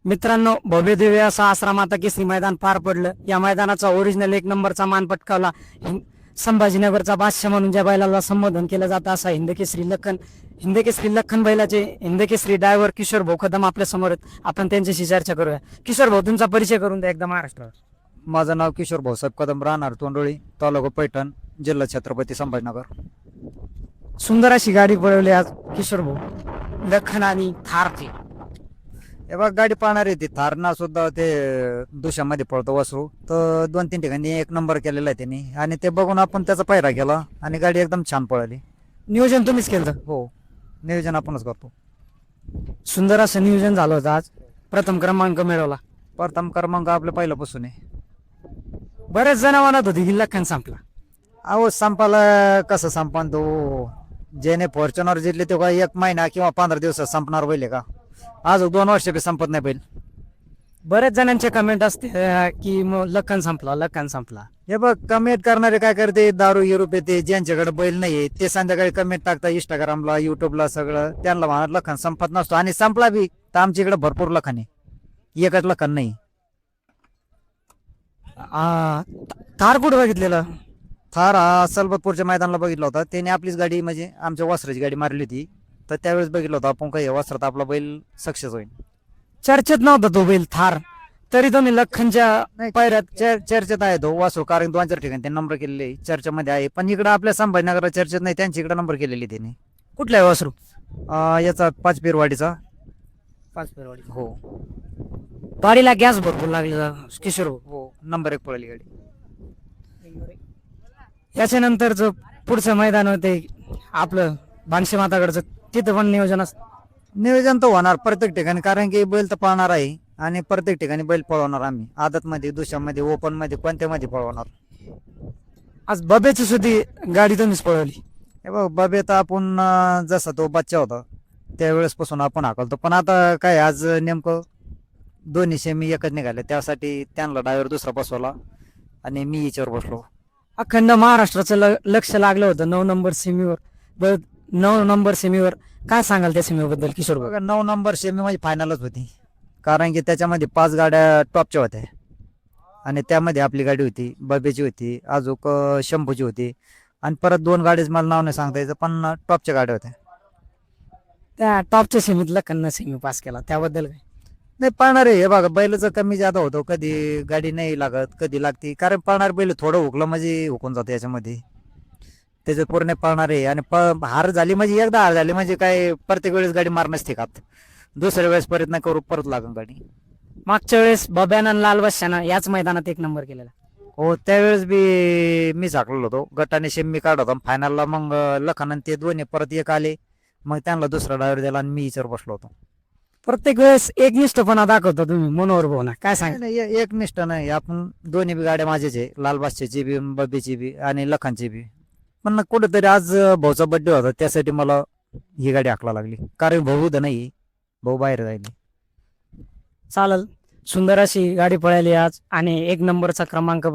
मित्रांनो, भव्य दिव्य असं आसरा माता केसरी मैदान पार पडलं. या मैदानाचा ओरिजिनल 1 नंबरचा मान पटकावला. संभाजीनगरचा बादशाह म्हणून ज्या बैलाला संबोधन केलं जातं असा हिंदकेसरी लखन बैलाचे हिंदकेसरी ड्रायव्हर किशोर भाऊ कदम आपल्या समोर आहेत. आपण त्यांच्याशी चर्चा करूया. किशोर भाऊ, तुमचा परिचय करून द्या एकदा महाराष्ट्रावर. माझं नाव किशोर भाऊसाहेब कदम, राहणार तोंडोळी, तालुका पैठण, जिल्हा छत्रपती संभाजीनगर. सुंदर अशी गाडी पळवली आज किशोर भाऊ, लखन आणि थारची. हे बघ, गाडी पाहणार आहे ती थारना सुद्धा ते दुशामध्ये पळतो वासरू, तर 2-3 ठिकाणी 1 नंबर केलेला आहे त्यांनी, आणि ते बघून आपण त्याचा पायरा केला आणि गाडी एकदम छान पळाली. नियोजन तुम्हीच केलं? हो, नियोजन आपणच करतो. सुंदर असं नियोजन झालं होतं. आज प्रथम क्रमांक मिळवला. प्रथम क्रमांक आपल्या पहिल्यापासून आहे. बरेच जण म्हणत होते की लखन संपला. अहो, संपाला कसं संपान तो, ज्याने फॉर्च्युनर जिंकले तो काय 1 महिना किंवा 15 दिवसात संपणार बैल आहे का? आज 2 वर्ष बी संपत नाही बैल. बरेच जणांचे कमेंट असते की मग लखन संपला. हे बघ, कमेंट करणारे काय करते, दारू गिरू पेते, ज्यांच्याकडे बैल नाहीये ते संध्याकाळी कमेंट टाकतात इंस्टाग्रामला, युट्यूबला, सगळं त्यांना म्हणत लखन संपत नसतो, आणि संपला बी तर आमच्या इकडे भरपूर लखन आहे, एकच लखन नाही. थार कुठं बघितलेलं? थार हा सलबतपूरच्या मैदानाला बघितला होता. त्याने आपलीच गाडी, म्हणजे आमच्या वासराची गाडी मारली होती, तर त्यावेळेस बघितलं होतं आपण काही वासरात आपला बैल सक्सेस होईल. चर्चेत नव्हता तो बैल थार, तरी तुम्ही लखनच्या पायऱ्यात चर्चेत आहे तो वासरू, कारण 2-4 ठिकाणी त्यांनी नंबर केलेले चर्चेमध्ये आहे, पण इकडे आपल्या संभाजीनगरात चर्चेत नाही, त्यांच्या इकडे नंबर केलेली त्यांनी. कुठल्या वासरू? याचा पाचपेरवाडीचा. हो, गाडीला गॅस भरपूर लागलेला किशोर भाऊ. हो, नंबर 1 पळाली गाडी. याच्यानंतर जो पुढचं मैदान होते आपलं बाणशे माताकडचं, तिथं पण नियोजन असतं. नियोजन तर होणार प्रत्येक ठिकाणी, कारण की बैल तर पळणार आहे, आणि प्रत्येक ठिकाणी बैल पळवणार आम्ही, आदतमध्ये, दुशामध्ये, ओपन मध्ये, कोणत्यामध्ये पळवणार. आज बबेची सुद्धा गाडी तुम्हीच पळवली. हे बघ, बाबे तर आपण जसा तो बच्चा होता त्यावेळेस पासून आपण हाकलतो, पण आता काय, आज नेमकं दोन्ही सेमी एकच निघाले, त्यासाठी त्यांना ड्रायव्हर दुसरा बसवला आणि मी याच्यावर बसलो. अखंड महाराष्ट्राचं लक्ष लागलं होतं 9 नंबर सेमीवर. 9 नंबर सेमीवर काय सांगाल त्या सेमीबद्दल किशोर भाऊ? बघा, 9 नंबर सेमी म्हणजे फायनलच होती, कारण की त्याच्यामध्ये 5 गाड्या टॉपच्या होत्या, आणि त्यामध्ये आपली गाडी होती, बबेची होती, अजून शंभूची होती, आणि परत 2 गाडीच मला नाव नाही सांगता यायचं, पण टॉपच्या गाड्या होत्या. त्या टॉपच्या सेमीत लखननं सेमी पास केला, त्याबद्दल काय? नाही, पळणार आहे. हे बघा, बैलाचं कमी जादा होतो, कधी गाडी नाही लागत, कधी लागते, कारण पळणार बैल थोडं हुकलं म्हणजे हुकून जातं याच्यामध्ये, त्याच्यात पूर्ण पळणार आहे. आणि हार झाली म्हणजे, एकदा हार झाली म्हणजे काय, प्रत्येक वेळेस गाडी मारण्यास ठिकात, दुसऱ्या वेळेस प्रयत्न करू, परत लागून गाडी. मागच्या वेळेस बब्यानं लाल बश्यानं याच मैदानात 1 नंबर केलेला. हो, त्यावेळेस बी मी झाकलेलो होतो, गटाने शेमी काढत होतो फायनलला, मग लखन ते दोन्ही परत एक आले, मग त्यांना दुसरा ड्रायव्हर दिला आणि मी विचार बसलो होतो. प्रत्येक वेळेस एकनिष्ठपणा दाखवतो तुम्ही मनोहर भाऊ ना, काय सांग? नाही, एक निष्ठ नाही, आपण दोन्ही बी गाड्या माझ्याच आहे, लाल बादशाची बी, बबीची बी आणि लखनची बी. पण कुठेतरी आज भाऊचा बर्थडे होता, त्यासाठी मला ही गाडी हाकला लागली, कारण भाऊ उद्या नाही, भाऊ बाहेर राहिले. चालेल, सुंदर अशी गाडी पळाली आज, आणि 1 नंबरचा क्रमांक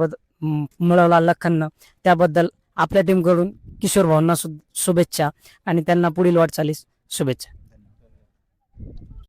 मिळवला लखननं. त्याबद्दल आपल्या टीमकडून किशोर भाऊंना शुभेच्छा, आणि त्यांना पुढील वाटचालीस शुभेच्छा.